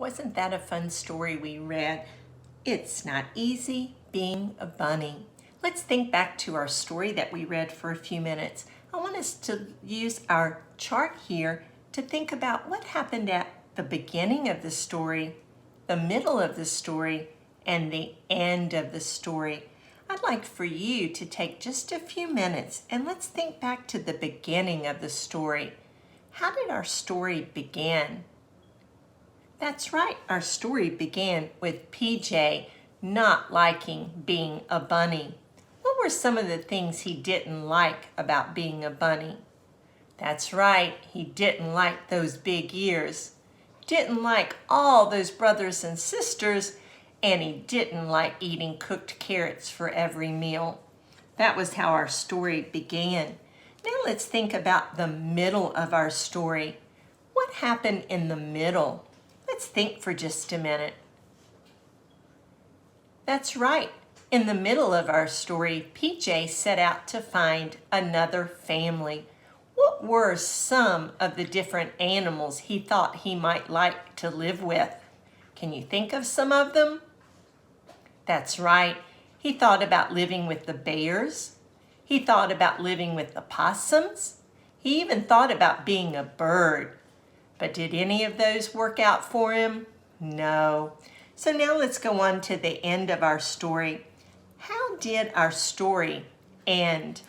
Wasn't that a fun story we read? It's not easy being a bunny. Let's think back to our story that we read for a few minutes. I want us to use our chart here to think about what happened at the beginning of the story, the middle of the story, and the end of the story. I'd like for you to take just a few minutes and let's think back to the beginning of the story. How did our story begin? That's right, our story began with PJ not liking being a bunny. What were some of the things he didn't like about being a bunny? That's right, he didn't like those big ears, didn't like all those brothers and sisters, and he didn't like eating cooked carrots for every meal. That was how our story began. Now let's think about the middle of our story. What happened in the middle? Let's think for just a minute. That's right. In the middle of our story, PJ set out to find another family. What were some of the different animals he thought he might like to live with? Can you think of some of them? That's right. He thought about living with the bears. He thought about living with the possums. He even thought about being a bird. But did any of those work out for him? No. So now let's go on to the end of our story. How did our story end?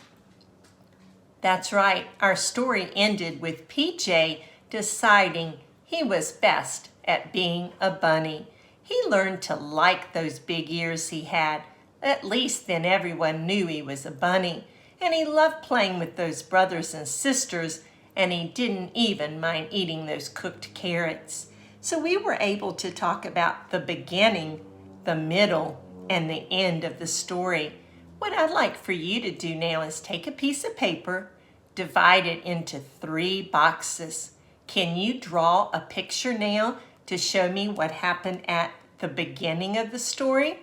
That's right, our story ended with PJ deciding he was best at being a bunny. He learned to like those big ears he had. At least then everyone knew he was a bunny. And he loved playing with those brothers and sisters, and he didn't even mind eating those cooked carrots. So we were able to talk about the beginning, the middle, and the end of the story. What I'd like for you to do now is take a piece of paper, divide it into 3 boxes. Can you draw a picture now to show me what happened at the beginning of the story?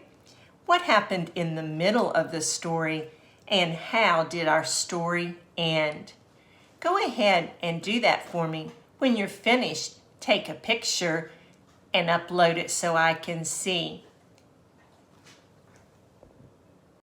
What happened in the middle of the story? And how did our story end? Go ahead and do that for me. When you're finished, take a picture and upload it so I can see.